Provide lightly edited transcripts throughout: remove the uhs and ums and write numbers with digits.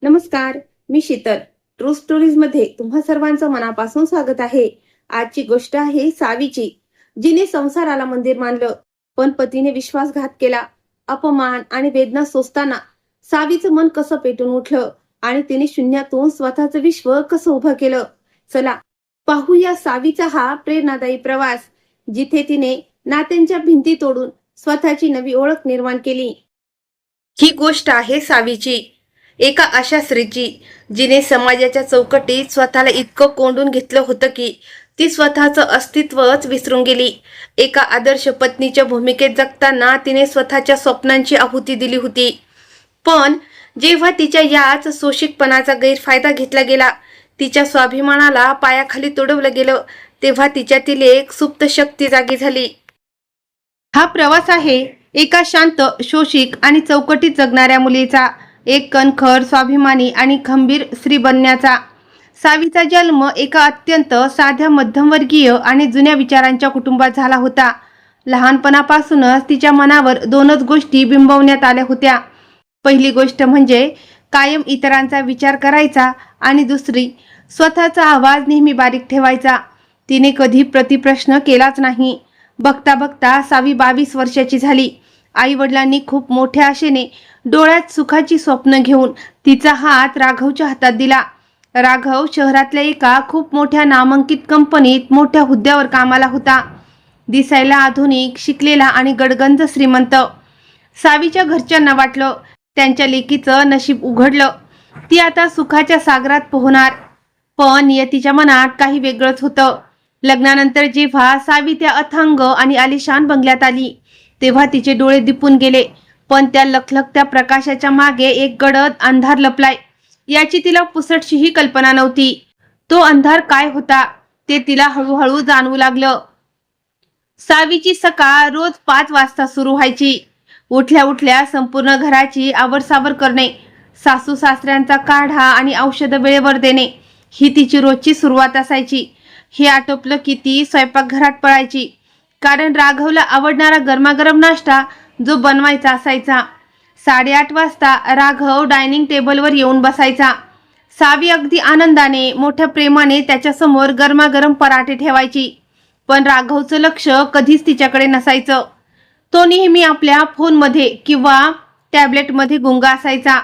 नमस्कार, मी Sheetal. True stories मध्ये तुम्हा सर्वांचं मनापासून स्वागत आहे. आजची गोष्ट आहे सावीची, जिने संसाराला मंदिर मानलं, पण पतीने विश्वासघात केला. अपमान आणि वेदना सोसताना सावीचं मन कसं पेटून उठलं आणि तिने शून्यातून स्वतःचं विश्व कसं उभं केलं. चला पाहूया सावीचा हा प्रेरणादायी प्रवास, जिथे तिने नात्यांच्या भिंती तोडून स्वतःची नवी ओळख निर्माण केली. ही गोष्ट आहे सावीची, एका अशा स्त्रीची जिने समाजाच्या चौकटीत स्वतःला इतकं कोंडून घेतलं होतं की ती स्वतःचं अस्तित्वच विसरून गेली. एका आदर्श पत्नीच्या भूमिकेत जगताना तिने स्वतःच्या स्वप्नांची आहुती दिली होती. पण जेव्हा तिच्या याच सोशिकपणाचा गैरफायदा घेतला गेला, तिच्या स्वाभिमानाला पायाखाली तुडवलं गेलं, तेव्हा तिच्यातील एक सुप्त शक्ती जागी झाली. हा प्रवास आहे एका शांत, शोषिक आणि चौकटीत जगणाऱ्या मुलीचा, एक कणखर, स्वाभिमानी आणि खंबीर स्त्री बनण्याचा. सावीचा जन्म एका अत्यंत साध्या, मध्यमवर्गीय आणि जुन्या विचारांच्या कुटुंबात झाला होता. लहानपणापासूनच तिच्या मनावर दोनच गोष्टी बिंबवण्यात आल्या होत्या. पहिली गोष्ट म्हणजे कायम इतरांचा विचार करायचा आणि दुसरी स्वतःचा आवाज नेहमी बारीक ठेवायचा. तिने कधी प्रतिप्रश्न केलाच नाही. बघता बघता सावी 22 वर्षाची झाली. आई वडिलांनी खूप मोठ्या आशेने डोळ्यात सुखाची स्वप्न घेऊन तिचा हात राघवच्या हातात दिला. राघव शहरातल्या एका खूप मोठ्या नामांकित कंपनीत मोठ्या हुद्द्यावर कामाला होता. दिसायला आधुनिक, शिकलेला आणि गडगंज श्रीमंत. सावीच्या घरच्यांना वाटलं त्यांच्या लेकीचं नशीब उघडलं, ती आता सुखाच्या सागरात पोहणार. पण नियतीच्या मनात काही वेगळंच होतं. लग्नानंतर जेव्हा सावी त्या अथांग आणि आलिशान बंगल्यात आली, तेव्हा तिचे डोळे दिपून गेले. पण त्या लखलखत्या प्रकाशाच्या मागे एक गडद अंधार लपलाय, याची तिला पुसटशीही कल्पना नव्हती. तो अंधार काय होता ते तिला हळूहळू जाणवू लागलं. सावीची सकाळ रोज 5 वाजता सुरू व्हायची. उठल्या उठल्या संपूर्ण घराची आवरसावर करणे, सासू सासऱ्यांचा काढा आणि औषधं वेळेवर देणे, ही तिची रोजची सुरुवात असायची. हे आटोपलं की ती स्वयंपाकघरात पळायची, कारण राघवला आवडणारा गरमागरम नाश्ता जो बनवायचा असायचा. 8:30 वाजता राघव डायनिंग टेबलवर येऊन बसायचा. सावी अगदी आनंदाने, मोठ्या प्रेमाने त्याच्यासमोर गरमागरम पराठे ठेवायची. पण राघवचं लक्ष कधीच तिच्याकडे नसायचं. तो नेहमी आपल्या फोनमध्ये किंवा टॅबलेटमध्ये गुंगा असायचा.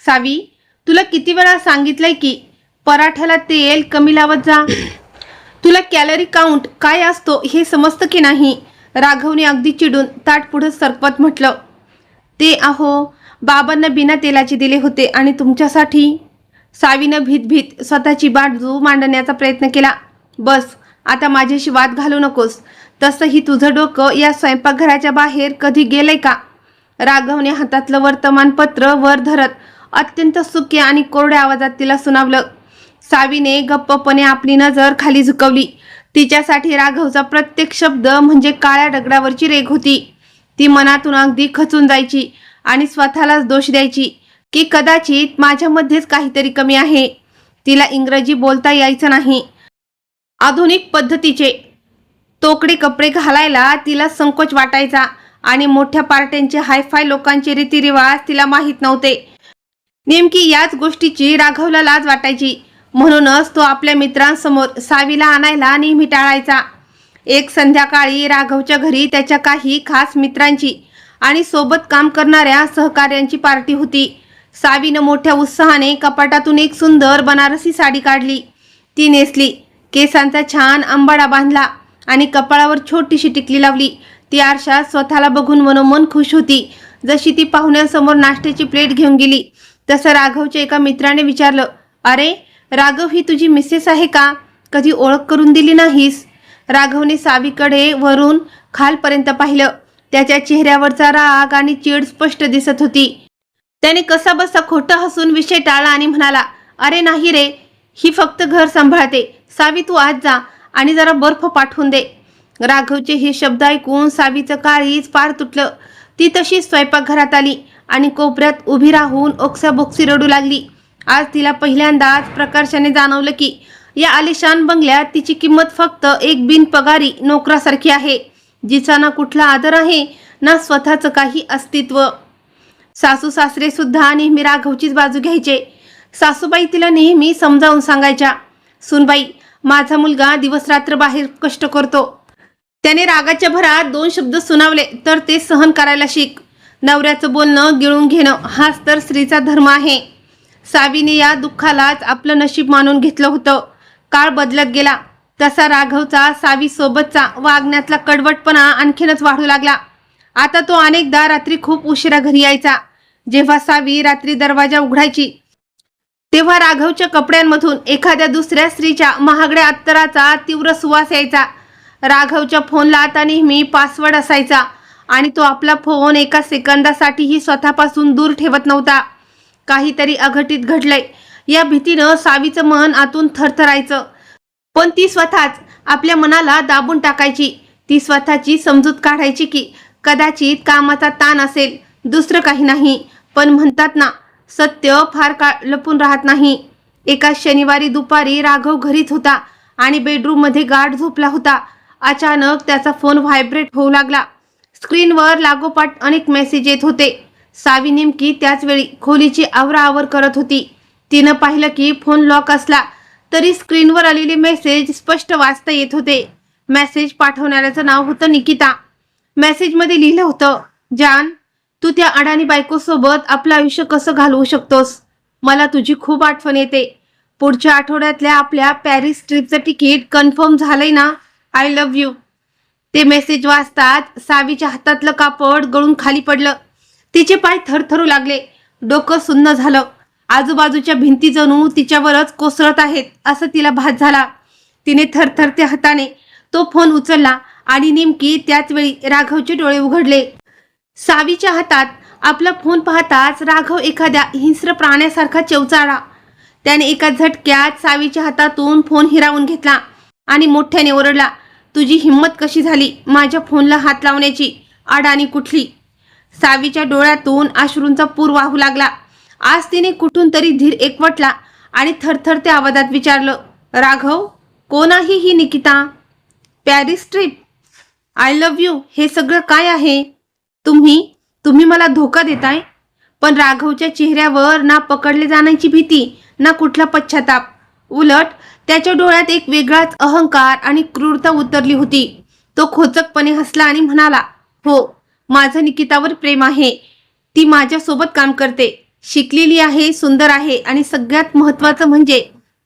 सावी, तुला किती वेळा सांगितलंय की पराठ्याला तेल कमी लावत जा. तुला कॅलरी काउंट काय असतो हे समजतं की नाही? राघवने अगदी चिडून ताट पुढे सरपत म्हटलं. ते अहो, बाबांना बिना तेलाचे दिले होते आणि तुमच्यासाठी. सावीनं भीत स्वतःची बाजू मांडण्याचा प्रयत्न केला. बस, आता माझ्याशी वाद घालू नकोस. तसंही तुझं डोकं या स्वयंपाकघराच्या बाहेर कधी गेलंय का? राघवने हातातलं वर्तमानपत्र वर धरत अत्यंत सुक्या आणि कोरड्या आवाजात तिला सुनावलं. सावीने गप्पपणे आपली नजर खाली झुकवली. तिच्यासाठी राघवचा प्रत्येक शब्द म्हणजे काळ्या दगडावरची रेघ होती. ती मनातून अगदी खचून जायची आणि स्वतःलाच दोष द्यायची की कदाचित माझ्यामध्येच काहीतरी कमी आहे. तिला इंग्रजी बोलता यायचं नाही. आधुनिक पद्धतीचे तोकडे कपडे घालायला तिला संकोच वाटायचा आणि मोठ्या पार्ट्यांचे हायफाय लोकांचे रीतिरिवाज तिला माहीत नव्हते. नेमकी याच गोष्टीची राघवला लाज वाटायची. म्हणूनच तो आपल्या मित्रांसमोर सावीला आणायला नेहमी टाळायचा. एक संध्याकाळी राघवच्या घरी त्याच्या काही खास मित्रांची आणि सोबत काम करणाऱ्या सहकाऱ्यांची पार्टी होती. सावीनं मोठ्या उत्साहाने कपाटातून एक सुंदर बनारसी साडी काढली. ती नेसली, केसांचा छान अंबाडा बांधला आणि कपाळावर छोटीशी टिकली लावली. ती आरशात स्वतःला बघून मनोमन खुश होती. जशी ती पाहुण्यांसमोर नाश्त्याची प्लेट घेऊन गेली, तसं राघवच्या एका मित्राने विचारलं, अरे राघव, ही तुझी मिसेस आहे का? कधी ओळख करून दिली नाहीस? राघवने सावीकडे वरून खालपर्यंत पाहिलं. त्याच्या चेहऱ्यावरचा राग आणि चीड स्पष्ट दिसत होती. त्याने कसाबसा खोटं हसून विषय टाळला आणि म्हणाला, अरे नाही रे, ही फक्त घर सांभाळते. सावी, तू आज जा आणि जरा बर्फ पाठवून दे. राघवचे हे शब्द ऐकून सावीचं काळीज पार तुटलं. ती तशीच स्वयंपाकघरात आली आणि कोपऱ्यात उभी राहून ओक्साबोक्सी रडू लागली. आज तिला पहिल्यांदाच प्रकर्षाने जाणवलं की या आलिशान बंगल्यात तिची किंमत फक्त एक बिनपगारी नोकरासारखी आहे, जिचा ना कुठला आदर आहे ना स्वतःचं काही अस्तित्व. सासू सासरे सुद्धा नेहमी राघवचीच बाजू घ्यायचे. सासूबाई तिला नेहमी समजावून सांगायच्या, सुनबाई, माझा मुलगा दिवसरात्र बाहेर कष्ट करतो. त्याने रागाच्या भरात 2 शब्द सुनावले तर ते सहन करायला शिक. नवऱ्याचं बोलणं गिळून घेणं हाच तर स्त्रीचा धर्म आहे. सावीने या दुःखालाच आपलं नशीब मानून घेतलं होतं. काळ बदलत गेला तसा राघवचा सावीसोबतचा वागण्यातला कडवटपणा आणखीनच वाढू लागला. आता तो अनेकदा रात्री खूप उशिरा घरी यायचा. जेव्हा सावी रात्री दरवाजा उघडायची तेव्हा राघवच्या कपड्यांमधून एखाद्या दुसऱ्या स्त्रीच्या महागड्या अत्तराचा तीव्र सुवास यायचा. राघवच्या फोनला आता नेहमी पासवर्ड असायचा आणि तो आपला फोन एका सेकंदासाठीही स्वतःपासून दूर ठेवत नव्हता. काहीतरी अघटित घडलंय या भीतीनं सावीचं मन आतून थरथरायचं. पण ती स्वतःच आपल्या मनाला दाबून टाकायची. ती स्वतःची समजूत काढायची की कदाचित कामाचा ताण असेल, दुसरं काही नाही. पण म्हणतात ना, सत्य फार काळ लपून राहत नाही. एका शनिवारी दुपारी राघव घरीच होता आणि बेडरूममध्ये गाढ झोपला होता. अचानक त्याचा फोन व्हायब्रेट होऊ लागला. स्क्रीनवर लागोपाठ अनेक मेसेज येत होते. सावी नेमकी त्याच वेळी खोलीची आवराआवर करत होती. तिनं पाहिलं की फोन लॉक असला तरी स्क्रीनवर आलेले मेसेज स्पष्ट वाचता येत होते. मेसेज पाठवणाऱ्याचं नाव होतं निकिता. मेसेजमध्ये लिहिलं होतं, जान, तू त्या अडाणी बायकोसोबत आपलं आयुष्य कसं घालवू शकतोस? मला तुझी खूप आठवण येते. पुढच्या आठवड्यातल्या आपल्या पॅरिस ट्रिपचं तिकीट कन्फर्म झालंय ना? I love you. ते मेसेज वाचताच सावीच्या हातातलं कापड गळून खाली पडलं. तिचे पाय थरथरू लागले. डोकं सुन्न झालं. आजूबाजूच्या भिंती जणू तिच्यावरच कोसळत आहेत असं तिला भास झाला. तिने थरथरत्या हाताने तो फोन उचलला आणि नेमकी त्याच वेळी राघवचे डोळे उघडले. सावीच्या हातात आपला फोन पाहताच राघव एखाद्या हिंस्र प्राण्यासारखा चेवचाळला. त्याने एका झटक्यात सावीच्या हातातून फोन हिरावून घेतला आणि मोठ्याने ओरडला, तुझी हिंमत कशी झाली माझ्या फोनला हात लावण्याची? अडाणी कुठली? सावीच्या डोळ्यातून अश्रूंचा पूर वाहू लागला. आज तिने कुठून तरी धीर एकवटला आणि थरथरत्या आवाजात विचारलं, राघव, कोण आहे ही Nikita? Paris trip, I love you, हे सगळं काय आहे? तुम्ही मला धोका देताय? पण राघवच्या चेहऱ्यावर ना पकडले जाण्याची भीती ना कुठला पश्चाताप. उलट त्याच्या डोळ्यात एक वेगळाच अहंकार आणि क्रूरता उतरली होती. तो खोचकपणे हसला आणि म्हणाला, हो, माझं निकितावर प्रेम आहे. ती माझ्यासोबत काम करते, शिकलेली आहे, सुंदर आहे आणि सगळ्यात महत्त्वाचं म्हणजे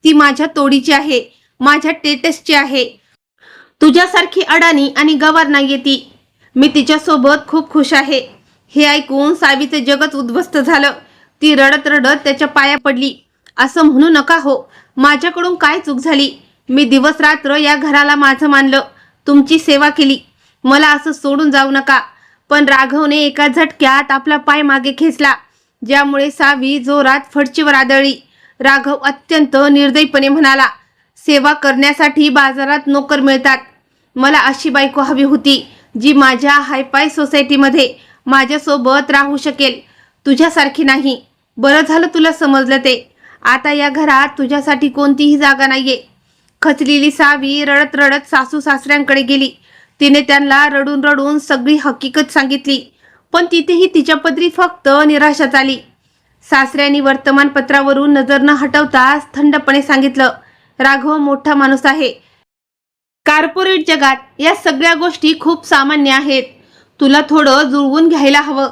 ती माझ्या तोडीची आहे, माझ्या टेटसची आहे. तुझ्यासारखी अडाणी आणि गवार नाहीये ती. मी तिच्यासोबत खूप खुश आहे. हे ऐकून सावीचं जगच उद्ध्वस्त झालं. ती रडत रडत त्याच्या पाया पडली. असं म्हणू नका हो, माझ्याकडून काय चूक झाली? मी दिवस रात्र या घराला माझं मानलं, तुमची सेवा केली. मला असं सोडून जाऊ नका. पण राघवने एका झटक्यात आपला पाय मागे खेचला, ज्यामुळे सावी जोरात फडचीवर आदळली. राघव अत्यंत निर्दयीपणे म्हणाला, सेवा करण्यासाठी बाजारात नोकर मिळतात. मला अशी बायको हवी होती जी माझ्या हायफाय सोसायटीमध्ये माझ्यासोबत राहू शकेल, तुझ्यासारखी नाही. बरं झालं तुला समजलं ते. आता या घरात तुझ्यासाठी कोणतीही जागा नाहीये. खचलेली सावी रडत रडत सासू सासऱ्यांकडे गेली. तिने त्यांना रडून रडून सगळी हकीकत सांगितली. पण तिथेही तिच्या पदरी फक्त निराशाच आली. सासऱ्यांनी वर्तमानपत्रावरून नजर न हटवताच थंडपणे सांगितलं, राघव मोठा माणूस आहे. कॉर्पोरेट जगात या सगळ्या गोष्टी खूप सामान्य आहेत. तुला थोडं जुळवून घ्यायला हवं.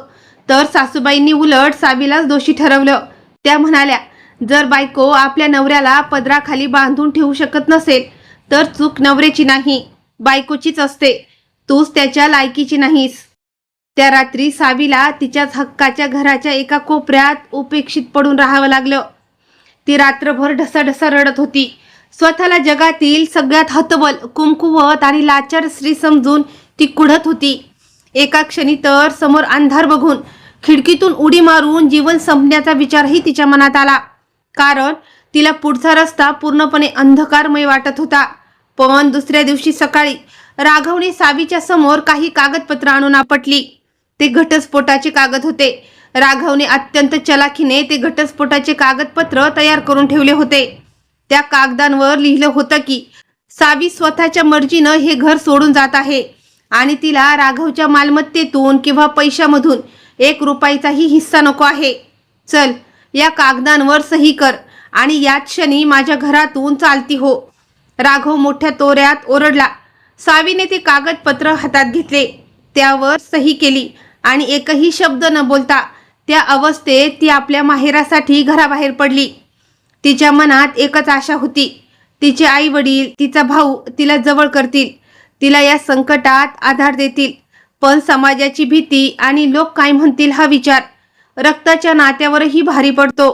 तर सासूबाईंनी उलट सावीलाच दोषी ठरवलं. त्या म्हणाल्या, जर बायको आपल्या नवऱ्याला पदराखाली बांधून ठेवू शकत नसेल तर चूक नवऱ्याची नाही, बायकोचीच असते. तूच त्याच्या लायकीची नाहीस. त्या रात्री सावीला तिच्याच हक्काच्या घराच्या एका कोपऱ्यात उपेक्षित पडून राहावं लागलं. ती रात्रभर ढसाढसा रडत होती. स्वतःला जगातील सगळ्यात हतबल, कुमकुवत आणि लाचार स्त्री समजून ती कुढत होती. एका क्षणी तर समोर अंधार बघून खिडकीतून उडी मारून जीवन संपण्याचा विचारही तिच्या मनात आला. कारण तिला पुढचा रस्ता पूर्णपणे अंधकारमय वाटत होता. पण दुसऱ्या दिवशी सकाळी राघवने सावीच्या समोर काही कागदपत्र आणून आपटली. ते घटस्फोटाचे कागद होते. राघवने अत्यंत चलाखीने ते घटस्फोटाचे कागदपत्र तयार करून ठेवले होते. त्या कागदांवर लिहिलं होतं की सावी स्वतःच्या मर्जीनं हे घर सोडून जात आहे आणि तिला राघवच्या मालमत्तेतून किंवा पैशामधून 1 रुपयाचाही हिस्सा नको आहे. चल, या कागदांवर सही कर आणि याच क्षणी माझ्या घरातून चालती हो. राघव मोठ्या तोऱ्यात ओरडला. सावीने ते कागदपत्र हातात घेतले, त्यावर सही केली आणि एकही शब्द न बोलता त्या अवस्थेत ती आपल्या माहेरासाठी घराबाहेर पडली. तिच्या मनात एकच आशा होती, तिचे आई वडील, तिचा भाऊ तिला जवळ करतील, तिला या संकटात आधार देतील. पण समाजाची भीती आणि लोक काय म्हणतील हा विचार रक्ताच्या नात्यावरही भारी पडतो.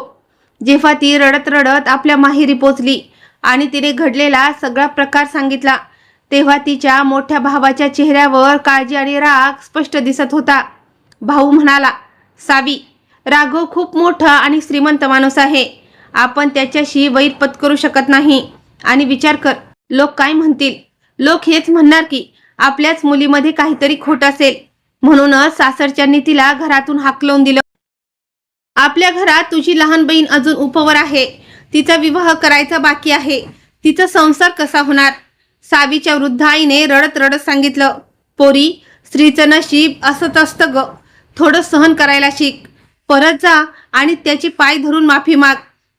जेव्हा ती रडत रडत आपल्या माहेरी पोचली आणि तिने घडलेला सगळा प्रकार सांगितला, तेव्हा तिच्या मोठ्या भावाच्या चेहऱ्यावर काळजी आणि राग स्पष्ट दिसत होता. भाऊ म्हणाला, सावी, राघव खूप मोठा आणि श्रीमंत माणूस आहे. आपण त्याच्याशी वैर पत्करू शकत नाही. आणि विचार कर, लोक काय म्हणतील? लोक हेच म्हणणार की आपल्याच मुलीमध्ये काहीतरी खोट असेल. म्हणूनच सासरच्यांनी तिला घरातून हाकलवून दिलं. आपल्या घरात तुझी लहान बहीण अजून उपवर आहे. तिचा विवाह करायचा बाकी आहे. तिचा संसार कसा होणार? सावीच्या वृद्ध आईने रडत रडत सांगितलं. पोरी, स्त्रीचं नशीब असंच असतं ग. थोडं सहन करायला शिक. परत जा आणि त्याचे पाय धरून माफी माग.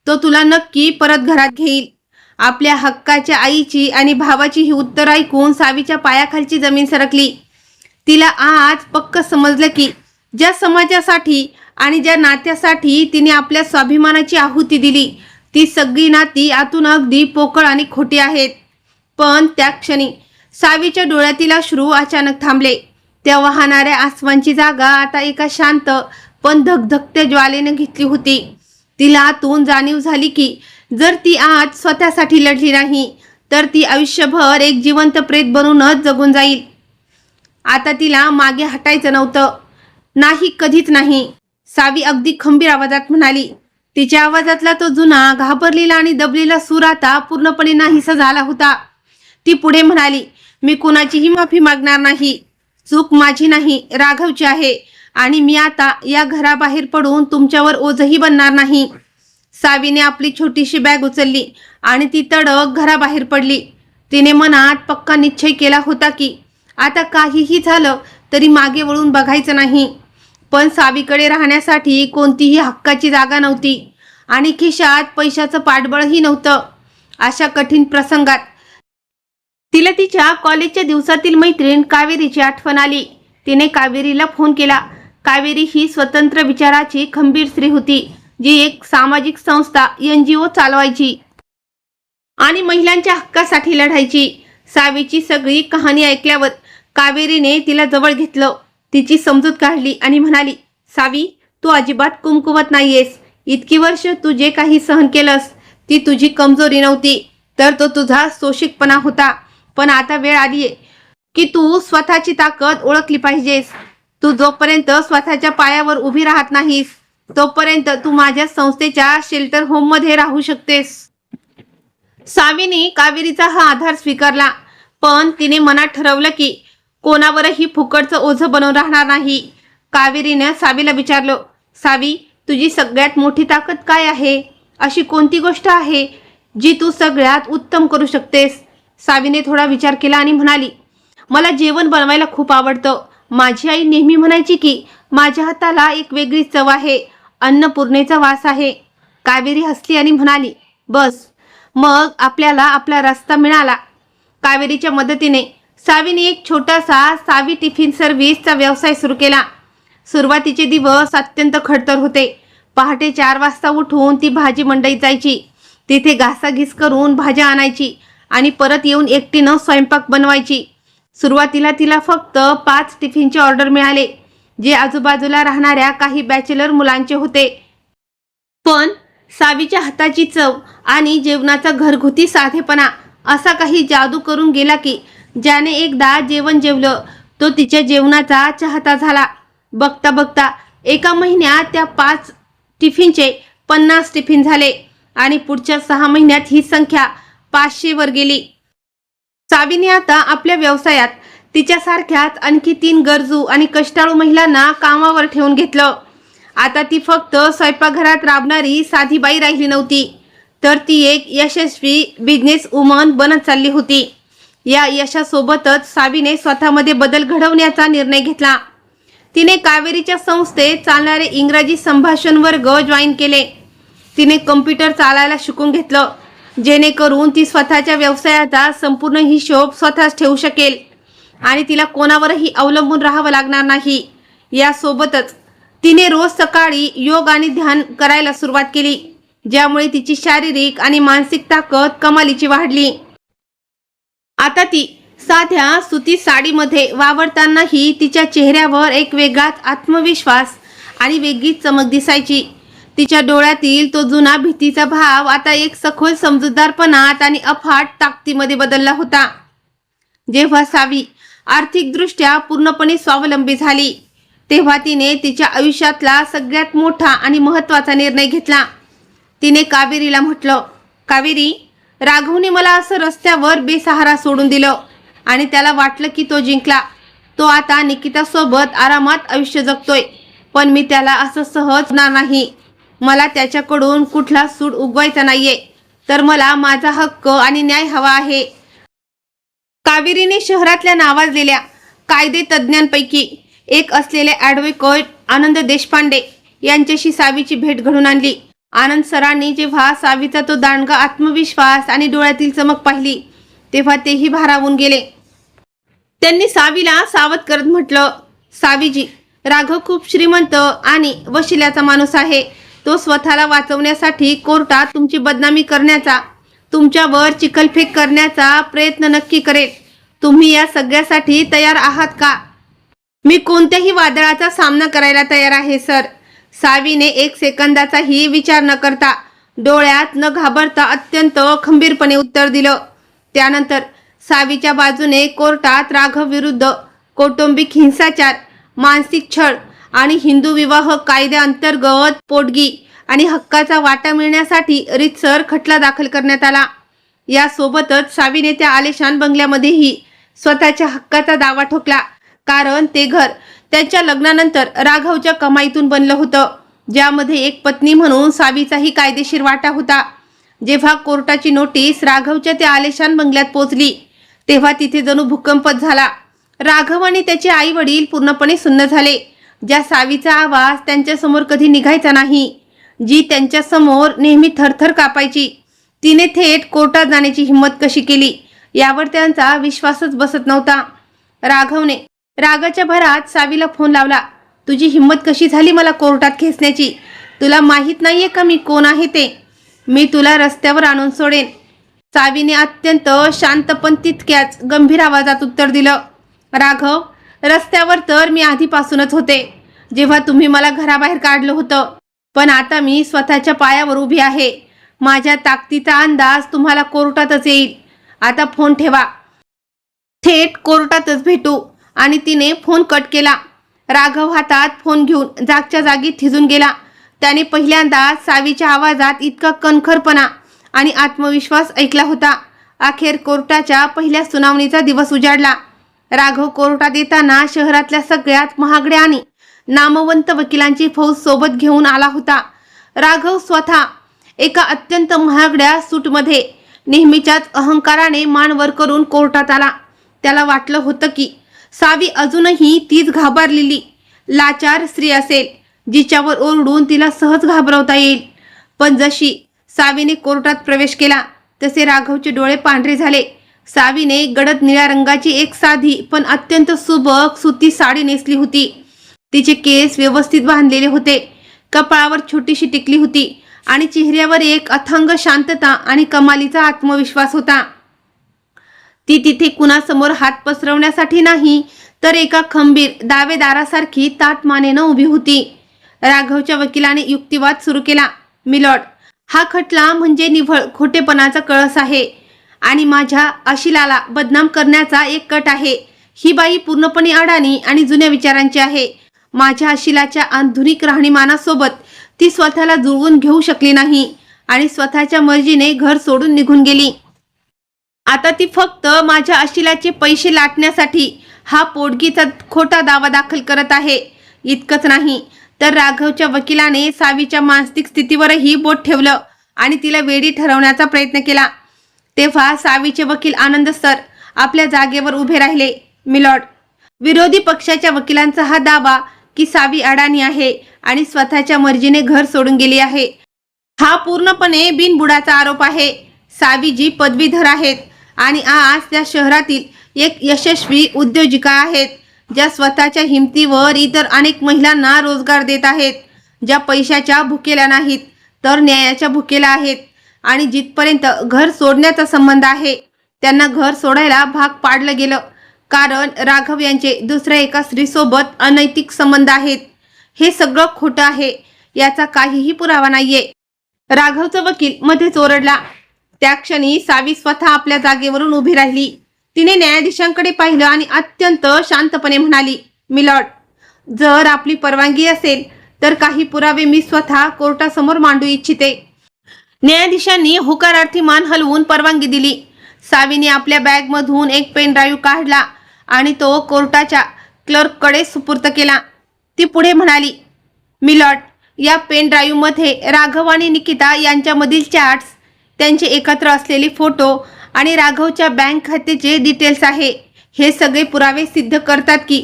तो तुला नक्की परत घरात घेईल. आपल्या हक्काच्या आईची आणि भावाची ही उत्तर ऐकून सावीच्या पायाखालची जमीन सरकली. तिला आज पक्क समजलं की ज्या समाजासाठी आणि ज्या नात्यासाठी तिने आपल्या स्वाभिमानाची आहुती दिली, ती सगळी नाती आतून अगदी पोकळ आणि खोटी आहेत. पण त्या क्षणी सावीच्या डोळ्यातील अश्रू अचानक थांबले. त्या वाहणाऱ्या आसमानची जागा आता एका शांत पण धगधगत्या ज्वालेने घेतली होती. तिला आतून जाणीव झाली की जर ती आज स्वतःसाठी लढली नाही तर ती आयुष्यभर एक जिवंत प्रेत बनूनच जगून जाईल. आता तिला मागे हटायचं नव्हतं. नाही, कधीच नाही. सावी अगदी खंबीर आवाजात म्हणाली. तिच्या आवाजातला तो जुना घाबरलेला आणि दबलेला सूर आता पूर्णपणे नाहीसा झाला होता. ती पुढे म्हणाली, मी कुणाचीही माफी मागणार नाही. चूक माझी नाही, राघवची आहे. आणि मी आता या घराबाहेर पडून तुमच्यावर ओझही बनणार नाही. सावीने आपली छोटीशी बॅग उचलली आणि ती तडक घराबाहेर पडली. तिने मनात पक्का निश्चय केला होता की आता काहीही झालं तरी मागे वळून बघायचं नाही. पण सावीकडे राहण्यासाठी कोणतीही हक्काची जागा नव्हती आणि खिशात पैशाचं पाठबळही नव्हतं. अशा कठीण प्रसंगात तिला तिच्या कॉलेजच्या दिवसातील मैत्रीण कावेरीची आठवण आली. तिने कावेरीला फोन केला. कावेरी ही स्वतंत्र विचाराची खंबीर स्त्री होती, जी एक सामाजिक संस्था NGO चालवायची आणि महिलांच्या हक्कासाठी लढायची. सावीची सगळी कहाणी ऐकल्यावर कावेरीने तिला जवळ घेतलं, तिची समजूत काढली आणि म्हणाली, सावी, तू अजिबात कुमकुवत नाहीयेस. इतकी वर्ष तू जे काही सहन केलंस ती तुझी कमजोरी नव्हती, तर तो तुझा सोशिकपणा होता. पण आता वेळ आलीये की तू स्वतःची ताकद ओळखली पाहिजेस. तू जोपर्यंत स्वतःच्या पायावर उभी राहत नाहीस तोपर्यंत तू माझ्या संस्थेच्या शेल्टर होम मध्ये राहू शकतेस. सावीने कावेरीचा हा आधार स्वीकारला, पण तिने मनात ठरवलं की कोणावरही फुकटचं ओझं बनवून राहणार नाही. कावेरीने सावीला विचारलं, सावी, तुझी सगळ्यात मोठी ताकद काय आहे? अशी कोणती गोष्ट आहे जी तू सगळ्यात उत्तम करू शकतेस? सावीने थोडा विचार केला आणि म्हणाली, मला जेवण बनवायला खूप आवडतं. माझी आई नेहमी म्हणायची की माझ्या हाताला एक वेगळी चव आहे, अन्नपूर्णेचा वास आहे. कावेरी हसली आणि म्हणाली, बस, मग आपल्याला आपला रस्ता मिळाला. कावेरीच्या मदतीने सावीने एक छोटासा सावी टिफिन सर्व्हिसचा व्यवसाय सुरू केला. सुरुवातीचे दिवस अत्यंत खडतर होते. पहाटे 4 वाजता उठून ती भाजी मंडईत जायची. तिथे घासाघीस करून भाज्या आणायची आणि परत येऊन एकटीनं स्वयंपाक बनवायची. सुरुवातीला तिला फक्त 5 टिफिनचे ऑर्डर मिळाले, जे आजूबाजूला राहणाऱ्या काही बॅचलर मुलांचे होते. पण सावीच्या हाताची चव आणि जेवणाचा घरगुती साधेपणा असा काही जादू करून गेला की ज्याने एकदा जेवण जेवलं तो तिच्या जेवणाचा चाहता झाला. बघता बघता एका महिन्यात त्या 5 टिफिनचे 50 टिफिन झाले आणि पुढच्या 6 महिन्यात ही संख्या 500 वर गेली. सावीने आता आपल्या व्यवसायात तिच्यासारख्याच आणखी 3 गरजू आणि कष्टाळू महिलांना कामावर ठेवून घेतलं. आता ती फक्त स्वयंपाकघरात राबणारी साधी बाई राहिली नव्हती, तर ती एक यशस्वी बिझनेस वुमन बनत चालली होती. या यशासोबतच सावीने स्वतःमध्ये बदल घडवण्याचा निर्णय घेतला. तिने कावेरीच्या संस्थेत चालणारे इंग्रजी संभाषण वर्ग जॉईन केले. तिने कम्प्युटर चालायला शिकून घेतलं, जेणेकरून ती स्वतःच्या व्यवसायाचा संपूर्ण हिशोब स्वतःच ठेवू शकेल आणि तिला कोणावरही अवलंबून राहावं लागणार नाही. यासोबतच तिने रोज सकाळी योग आणि ध्यान करायला सुरुवात केली, ज्यामुळे तिची शारीरिक आणि मानसिक ताकद कमालीची वाढली. आता ती साध्या सुती साडीमध्ये वावरतानाही तिच्या चेहऱ्यावर एक वेगळाच आत्मविश्वास आणि वेगळीच चमक दिसायची. तिच्या डोळ्यातील तो जुना भीतीचा भाव आता एक सखोल समजूतदारपणात आणि अफाट ताकदीमध्ये बदलला होता. जेव्हा सावी आर्थिकदृष्ट्या पूर्णपणे स्वावलंबी झाली, तेव्हा तिने तिच्या आयुष्यातला सगळ्यात मोठा आणि महत्त्वाचा निर्णय घेतला. तिने कावेरीला म्हटलं, कावेरी, राघवने मला असं रस्त्यावर बेसहारा सोडून दिलं आणि त्याला वाटलं की तो जिंकला. तो आता निकितासोबत आरामात आयुष्य जगतोय, पण मी त्याला असं सहज होणार नाही. मला त्याच्याकडून कुठला सूड उगवायचा नाहीये, तर मला माझा हक्क आणि न्याय हवा आहे. कावेरीने शहरातल्या नावाजलेल्या कायदे तज्ज्ञांपैकी एक असलेले ॲडव्होकेट आनंद देशपांडे यांच्याशी सावीची भेट घडून आणली. आनंद सरांनी जेव्हा सावीचा तो दांडगा आत्मविश्वास आणि डोळ्यातील चमक पाहिली, तेव्हा तेही भारावून गेले. त्यांनी सावीला सावध करत म्हटलं, सावीजी, राघव खूप श्रीमंत आणि वशिल्याचा माणूस आहे. तो स्वतःला वाचवण्यासाठी कोर्टात तुमची बदनामी करण्याचा, तुमच्यावर चिखलफेक करण्याचा प्रयत्न नक्की करेल. तुम्ही या सगळ्यासाठी तयार आहात का? मी कोणत्याही वादळाचा सामना करायला तयार आहे सर. सावीने एक सेकंदाचाही विचार न करता, डोळ्यात न घाबरता अत्यंत खंबीरपणे उत्तर दिलं. त्यानंतर सावीच्या बाजूने कोर्टात राघव विरुद्ध कौटुंबिक हिंसाचार, मानसिक छळ आणि हिंदू विवाह कायद्याअंतर्गत पोटगी आणि हक्काचा वाटा मिळण्यासाठी रीतसर खटला दाखल करण्यात आला. यासोबतच सावीने त्या आलिशान बंगल्यामध्येही स्वतःच्या हक्काचा दावा ठोकला, कारण ते घर त्यांच्या लग्नानंतर राघवच्या कमाईतून बनलं होतं, ज्यामध्ये एक पत्नी म्हणून सावीचाही कायदेशीर वाटा होता. जेव्हा कोर्टाची नोटीस राघवच्या त्या आलिशान बंगल्यात पोहोचली, तेव्हा तिथे जणू भूकंपच झाला. राघव आणि त्याचे आई वडील पूर्णपणे सुन्न झाले. ज्या सावीचा आवाज त्यांच्यासमोर कधी निघायचा नाही, जी त्यांच्यासमोर नेहमी थरथर कापायची, तिने थेट कोर्टात जाण्याची हिंमत कशी केली, यावर त्यांचा विश्वासच बसत नव्हता. राघवने रागाच्या भरात सावीला फोन लावला, तुझी हिंमत कशी झाली मला कोर्टात खेचण्याची? तुला माहीत नाहीये का मी कोण आहे ते? मी तुला रस्त्यावर आणून सोडेन. सावीने अत्यंत शांत पण तितक्याच गंभीर आवाजात उत्तर दिलं, राघव, रस्त्यावर तर मी आधीपासूनच होते, जेव्हा तुम्ही मला घराबाहेर काढलं होतं. पण आता मी स्वतःच्या पायावर उभी आहे. माझ्या ताकदीचा अंदाज तुम्हाला कोर्टातच येईल. आता फोन ठेवा. थेट कोर्टातच भेटू. आणि तिने फोन कट केला. राघव हातात फोन घेऊन जागच्या जागी थिजून गेला. त्याने पहिल्यांदाच सावीच्या आवाजात इतका कणखरपणा आणि आत्मविश्वास ऐकला होता. अखेर कोर्टाच्या पहिल्या सुनावणीचा दिवस उजाडला. राघव कोर्टात येताना शहरातल्या सगळ्यात महागड्या आणि नामवंत वकिलांची फौज सोबत घेऊन आला होता. राघव स्वतः एका अत्यंत महागड्या सूटमध्ये नेहमीच्याच अहंकाराने मान वर करून कोर्टात आला. त्याला वाटलं होतं की सावी अजूनही तीच घाबरलेली लाचार स्त्री असेल, जिच्यावर ओरडून तिला सहज घाबरवता येईल. पण जशी सावीने कोर्टात प्रवेश केला, तसे राघवचे डोळे पांढरे झाले. सावीने गडद निळ्या रंगाची एक साधी पण अत्यंत सुबक सुती साडी नेसली होती. तिचे केस व्यवस्थित बांधलेले होते, कपाळावर छोटीशी टिकली होती आणि चेहऱ्यावर एक अथांग शांतता आणि कमालीचा आत्मविश्वास होता. ती तिथे कुणासमोर हात पसरवण्यासाठी नाही, तर एका खंबीर दावेदारासारखी ताठ मानेनं उभी होती. राघवच्या वकिलाने युक्तिवाद सुरू केला, मिलॉर्ड, हा खटला म्हणजे निव्वळ खोटेपणाचा कळस आहे आणि माझ्या अशिलाला बदनाम करण्याचा एक कट आहे. ही बाई पूर्णपणे अडाणी आणि जुन्या विचारांची आहे. माझ्या अशिलाच्या आधुनिक राहणीमानासोबत ती स्वतःला जुळवून घेऊ शकली नाही आणि स्वतःच्या मर्जीने घर सोडून निघून गेली. आता ती फक्त माझ्या अशिलाचे पैसे लाटण्यासाठी हा पोटगीचा खोटा दावा दाखल करत आहे. इतकंच नाही, तर राघवच्या वकिलाने सावीच्या मानसिक स्थितीवरही बोट ठेवलं आणि तिला वेडी ठरवण्याचा प्रयत्न केला. तेव्हा सावीचे वकील आनंद सर आपल्या जागेवर उभे राहिले. मिलॉर्ड, विरोधी पक्षाच्या वकिलांचा हा दावा की सावी अडाणी आहे आणि स्वतःच्या मर्जीने घर सोडून गेली आहे, हा पूर्णपणे बिनबुडाचा आरोप आहे. सावीजी पदवीधर आहेत आणि आज त्या शहरातील एक यशस्वी उद्योजिका आहेत, ज्या स्वतःच्या हिमतीवर इतर अनेक महिलांना रोजगार देत आहेत, ज्या पैशाच्या भुकेल्या नाहीत तर न्यायाच्या भुकेल्या आहेत. आणि जिथपर्यंत घर सोडण्याचा संबंध आहे, त्यांना घर सोडायला भाग पाडलं गेलं, कारण राघव यांचे दुसऱ्या एका स्त्रीसोबत अनैतिक संबंध आहेत. हे सगळं खोटं आहे, याचा काहीही पुरावा नाहीये. राघवचा वकील मध्येच ओरडला. त्या क्षणी सावी स्वतः आपल्या जागेवरून उभी राहिली. तिने न्यायाधीशांकडे पाहिलं आणि अत्यंत शांतपणे म्हणाली, मिलॉर्ड, जर आपली परवानगी असेल तर काही पुरावे मी स्वतः कोर्टासमोर मांडू इच्छिते. न्यायाधीशांनी होकारार्थी मान हलवून परवानगी दिली. सावीने आपल्या बॅगमधून एक पेन ड्राईव्ह काढला आणि तो कोर्टाच्या क्लर्ककडे सुपूर्द केला. ती पुढे म्हणाली, मिलॉर्ड, या पेन ड्राईव्ह मध्ये राघव आणि निकिता यांच्यामधील चॅट्स, त्यांचे एकत्र असलेले फोटो आणि राघवच्या बँक खात्याचे डिटेल्स आहे. हे सगळे पुरावे सिद्ध करतात की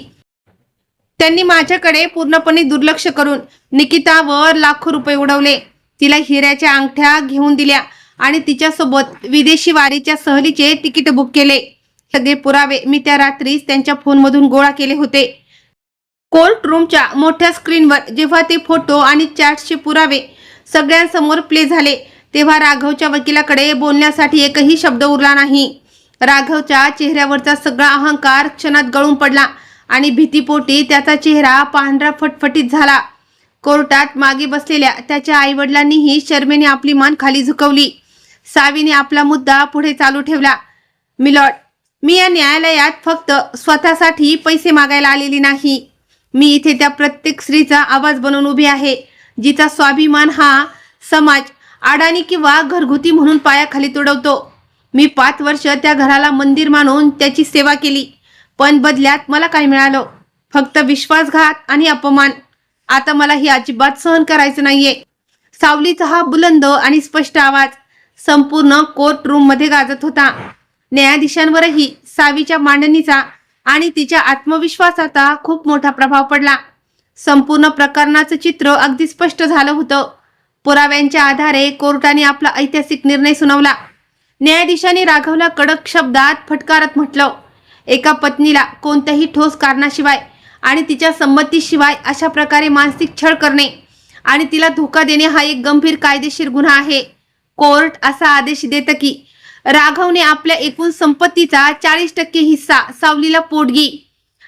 त्यांनी माझ्याकडे पूर्णपणे दुर्लक्ष करून निकितावर लाखो रुपये उडवले, तिला हिऱ्याच्या अंगठ्या घेऊन दिल्या आणि तिच्यासोबत विदेशी वारीच्या सहलीचे तिकीट बुक केले. सगळे पुरावे मी त्या रात्रीच त्यांच्या फोनमधून गोळा केले होते. कोर्ट रूमच्या मोठ्या स्क्रीनवर जेव्हा ते फोटो आणि चॅट्सचे पुरावे सगळ्यांसमोर प्ले झाले, तेव्हा राघवच्या वकिलाकडे बोलण्यासाठी एकही शब्द उरला नाही. राघवच्या चेहऱ्यावरचा सगळा अहंकार क्षणात गळून पडला आणि भीतीपोटी त्याचा चेहरा पांढरा फटफटीत झाला. कोर्टात मागे बसलेल्या त्याच्या आईवडिलांनीही शरमेने आपली मान खाली झुकवली. सावीने आपला मुद्दा पुढे चालू ठेवला, मिलॉर्ड, मी या न्यायालयात फक्त स्वतःसाठी पैसे मागायला आलेली नाही. मी इथे त्या प्रत्येक स्त्रीचा आवाज बनवून उभी आहे, जिचा स्वाभिमान हा समाज अडाणी किंवा घरगुती म्हणून पायाखाली तुडवतो. मी 5 वर्ष त्या घराला मंदिर मानून त्याची सेवा केली, पण बदल्यात मला काय मिळालं? फक्त विश्वासघात आणि अपमान. आता मला ही अजिबात सहन करायचं नाहीये. सावलीचा हा बुलंद आणि स्पष्ट आवाज संपूर्ण कोर्ट रूम मध्ये गाजत होता. न्यायाधीशांवरही सावीच्या मांडणीचा आणि तिच्या आत्मविश्वासाचा खूप मोठा प्रभाव पडला. संपूर्ण प्रकरणाचं चित्र अगदी स्पष्ट झालं होतं. पुराव्यांच्या आधारे कोर्टाने आपला ऐतिहासिक निर्णय सुनावला. न्यायाधीशांनी राघवला कडक शब्दात फटकारत म्हटलं, एका पत्नीला कोणत्याही ठोस कारणाशिवाय आणि तिच्या संमतीशिवाय अशा प्रकारे मानसिक छळ करणे आणि तिला धोका देणे हा एक गंभीर कायदेशीर गुन्हा आहे. कोर्ट असा आदेश देतं की राघवने आपल्या एकूण संपत्तीचा 40% हिस्सा सावलीला पोटगी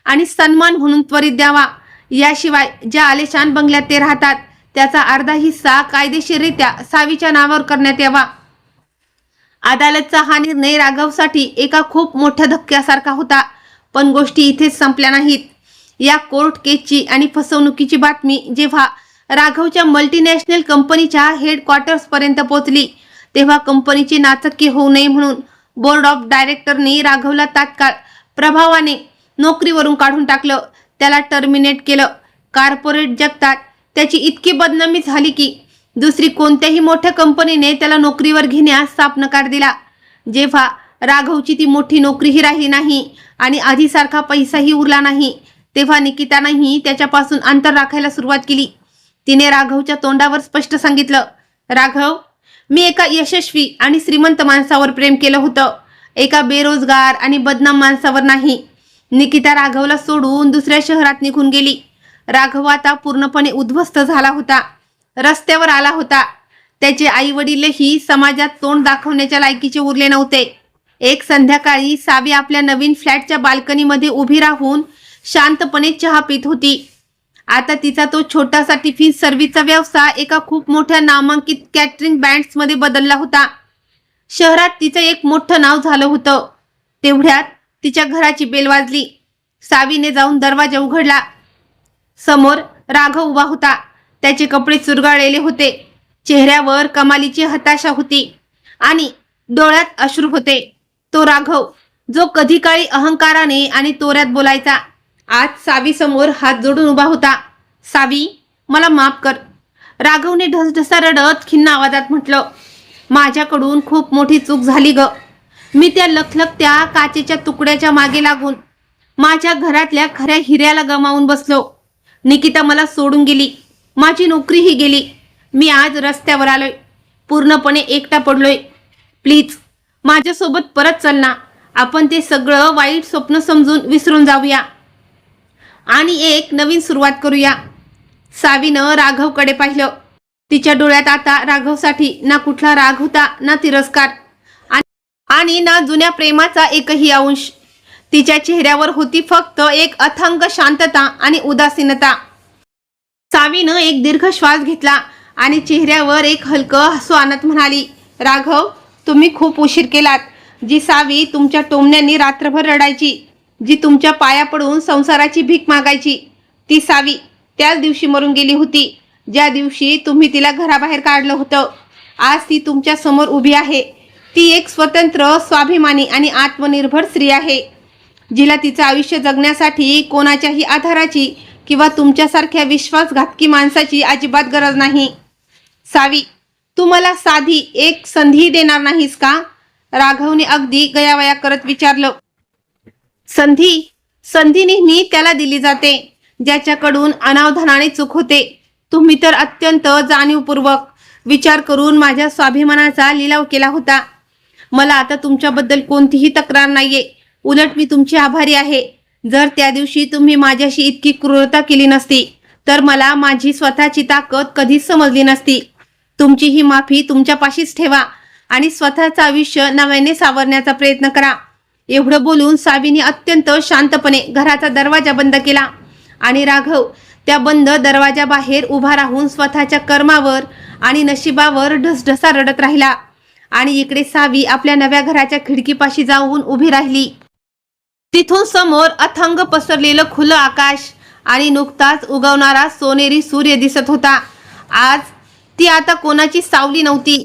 आणि सन्मान म्हणून त्वरित द्यावा. याशिवाय ज्या आलिशान बंगल्यात ते राहतात त्याचा अर्धा हिस्सा कायदेशीररित्या सावीच्या नावावर करण्यात यावा. अदालतचा हा निर्णय राघवसाठी एका खूप मोठ्या धक्क्यासारखा होता. पण गोष्टी इथेच संपल्या नाहीत. या कोर्ट केसची आणि फसवणुकीची बातमी जेव्हा राघवच्या मल्टीनॅशनल कंपनीच्या हेडक्वार्टर्स पर्यंत पोहोचली, तेव्हा कंपनीची नाचक्की होऊ नये म्हणून बोर्ड ऑफ डायरेक्टरनी राघवला तात्काळ प्रभावाने नोकरीवरून काढून टाकलं, त्याला टर्मिनेट केलं. कॉर्पोरेट जगतात त्याची इतकी बदनामी झाली की दुसरी कोणत्याही मोठ्या कंपनीने त्याला नोकरीवर घेण्यास साफ नकार दिला. जेव्हा राघवची ती मोठी नोकरीही राहिली नाही आणि आधीसारखा पैसाही उरला नाही, तेव्हा निकितानेही त्याच्यापासून अंतर राखायला सुरुवात केली. तिने राघवच्या तोंडावर स्पष्ट सांगितलं, राघव, मी एका यशस्वी आणि श्रीमंत माणसावर प्रेम केलं होतं, एका बेरोजगार आणि बदनाम माणसावर नाही. निकिता राघवला सोडून दुसऱ्या शहरात निघून गेली. राघव आता पूर्णपणे उद्ध्वस्त झाला होता, रस्त्यावर आला होता. त्याचे आई वडीलही समाजात तोंड दाखवण्याच्या लायकीचे उरले नव्हते. एक संध्याकाळी सावी आपल्या नवीन फ्लॅटच्या बाल्कनीमध्ये उभी राहून शांतपणे चहा पित होती. आता तिचा तो छोटासा टिफिन सर्व्हिसचा व्यवसाय एका खूप मोठ्या नामांकित कॅटरिंग ब्रँड्समध्ये बदलला होता. शहरात तिचं एक मोठं नाव झालं होतं. तेवढ्यात तिच्या घराची बेल वाजली. सावीने जाऊन दरवाजा उघडला. समोर राघव उभा होता. त्याचे कपडे चुरगाळलेले होते, चेहऱ्यावर कमालीची हताशा होती आणि डोळ्यात अश्रू होते. तो राघव जो कधी काळी अहंकाराने आणि तोऱ्यात बोलायचा, आज सावी समोर हात जोडून उभा होता. सावी, मला माफ कर. राघवने ढसढसा रडत खिन्न आवाजात म्हटलं, माझ्याकडून खूप मोठी चूक झाली ग. मी त्या लखलखत्या काचेच्या तुकड्याच्या मागे लागून माझ्या घरातल्या खऱ्या हिऱ्याला गमावून बसलो. निकिता मला सोडून गेली, माझी नोकरीही गेली. मी आज रस्त्यावर आलोय. पूर्णपणे एकटा पडलोय. प्लीज माझ्यासोबत परत चल ना. आपण ते सगळं वाईट स्वप्न समजून विसरून जाऊया आणि एक नवीन सुरुवात करूया. सावीनं राघवकडे पाहिलं. तिच्या डोळ्यात आता राघवसाठी ना कुठला राग होता, ना तिरस्कार आणि ना जुन्या प्रेमाचा एकही अंश. तिच्या चेहऱ्यावर होती फक्त एक अथांग शांतता आणि उदासीनता. सावीनं एक दीर्घ श्वास घेतला आणि चेहऱ्यावर एक हलकं हसू आणत म्हणाली, राघव, तुम्ही खूप उशीर केलात. जी सावी तुमच्या टोमण्यांनी रात्रभर रडायची, जी तुमच्या पाया पडून संसाराची भीक मागायची, ती सावी त्याच दिवशी मरून गेली होती, ज्या दिवशी तुम्ही तिला घराबाहेर काढलं होतं. आज ती तुमच्या समोर उभी आहे. ती एक स्वतंत्र, स्वाभिमानी आणि आत्मनिर्भर स्त्री आहे, जिला तिचं आयुष्य जगण्यासाठी कोणाच्याही आधाराची किंवा तुमच्यासारख्या विश्वासघातकी माणसाची अजिबात गरज नाही. सावी, तू मला साधी एक संधी देणार नाहीस का? राघवने अगदी गयावया करत विचारलं. संधी? संधी नेहमी त्याला दिली जाते ज्याच्याकडून अनावधानाने चूक होते. तुम्ही तर अत्यंत जाणीवपूर्वक विचार करून माझ्या स्वाभिमानाचा लिलाव केला होता. मला आता तुमच्याबद्दल कोणतीही तक्रार नाहीये. उलट मी तुमची आभारी आहे. जर त्या दिवशी तुम्ही माझ्याशी इतकी क्रूरता केली नसती तर मला माझी स्वतःची ताकद कधीच समजली नसती. तुमची ही माफी तुमच्यापाशीच ठेवा आणि स्वतःचं आयुष्य नव्याने सावरण्याचा प्रयत्न करा. एवढं बोलून सावीने अत्यंत शांतपणे घराचा दरवाजा बंद केला आणि राघव त्या बंद दरवाजाबाहेर उभा राहून स्वतःच्या कर्मावर आणि नशिबावर ढसढसा रडत राहिला. आणि इकडे सावी आपल्या नव्या घराच्या खिडकीपाशी जाऊन उभी राहिली. तिथून समोर अथांग पसरलेलं खुलं आकाश आणि नुकताच उगवणारा सोनेरी सूर्य दिसत होता. आज ती आता कोणाची सावली नव्हती,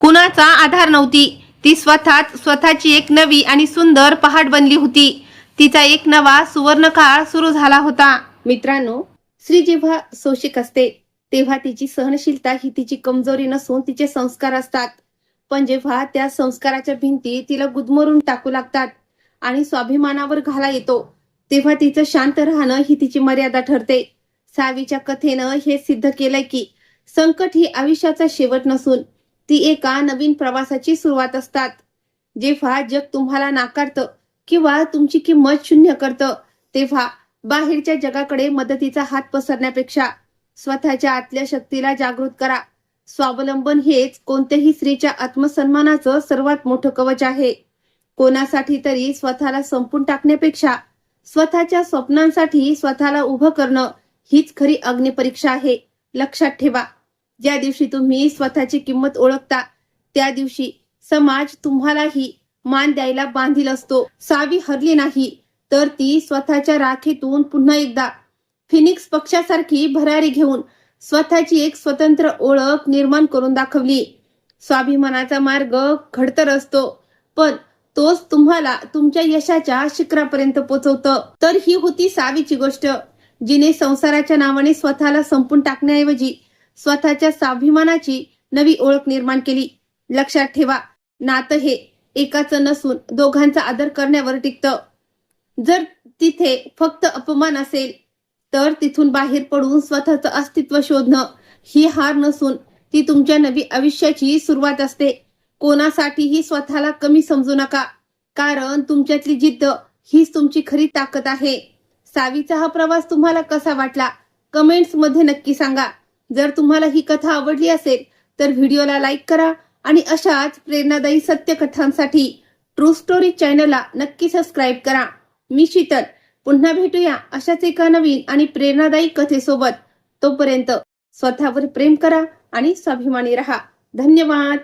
कुणाचा आधार नव्हती. ती स्वतःची एक नवी आणि सुंदर पहाट बनली होती. तिचा एक नवा सुवर्णकाळ सुरू झाला होता. मित्रांनो, स्त्री जेव्हा शोषिक असते तेव्हा तिची सहनशीलता ही तिची कमजोरी नसून तिचे संस्कार असतात. पण जेव्हा त्या संस्काराच्या भिंती तिला गुदमरून टाकू लागतात आणि स्वाभिमानावर घाला येतो तेव्हा तिचं शांत राहणं ही तिची मर्यादा ठरते. सावीच्या कथेनं हे सिद्ध केलंय की संकट ही आयुष्याचा शेवट नसून ती एका नवीन प्रवासाची सुरुवात असतात. जेव्हा जग तुम्हाला नाकारतं किंवा तुमची किंमत शून्य करतं तेव्हा बाहेरच्या जगाकडे मदतीचा हात पसरण्यापेक्षा स्वतःच्या आतल्या शक्तीला जागृत करा. स्वावलंबन हेच कोणत्याही स्त्रीच्या आत्मसन्मानाचं सर्वात मोठं कवच आहे. कोणासाठी तरी स्वतःला संपून टाकण्यापेक्षा स्वतःच्या स्वप्नांसाठी स्वतःला उभं करणं हीच खरी अग्निपरीक्षा आहे. लक्षात ठेवा, ज्या दिवशी तुम्ही स्वतःची किंमत ओळखता त्या दिवशी समाज तुम्हालाही मान द्यायला बांधील असतो. सावी हरली नाही तर ती स्वतःच्या राखेतून पुन्हा एकदा फिनिक्स पक्षासारखी भरारी घेऊन स्वतःची एक स्वतंत्र ओळख निर्माण करून दाखवली. स्वाभिमानाचा मार्ग खडतर असतो पण तोच तुम्हाला तुमच्या यशाच्या शिखरापर्यंत पोहोचवतं. तर ही होती सावीची गोष्ट, जिने संसाराच्या नावाने स्वतःला संपून टाकण्याऐवजी स्वतःच्या स्वाभिमानाची नवी ओळख निर्माण केली. लक्षात ठेवा, नातं हे एकाचं नसून दोघांचा आदर करण्यावर टिकतं. जर तिथे फक्त अपमान असेल तर तिथून बाहेर पडून स्वतःचं अस्तित्व शोधणं ही हार नसून ती तुमच्या नवी आयुष्याची सुरुवात असते. कोणासाठीही स्वतःला कमी समजू नका, कारण तुमच्यातली जिद्द हीच तुमची खरी ताकद आहे. सावीचा हा प्रवास तुम्हाला कसा वाटला कमेंट्स मध्ये नक्की सांगा. जर तुम्हाला ही कथा आवडली असेल तर व्हिडिओला लाईक करा आणि अशाच प्रेरणादायी सत्य कथांसाठी ट्रू स्टोरी चॅनलला नक्की सबस्क्राईब करा. मी शीतल, पुन्हा भेटूया अशाच एका नवीन आणि प्रेरणादायी कथेसोबत. तोपर्यंत स्वतःवर प्रेम करा आणि स्वाभिमानी रहा. धन्यवाद.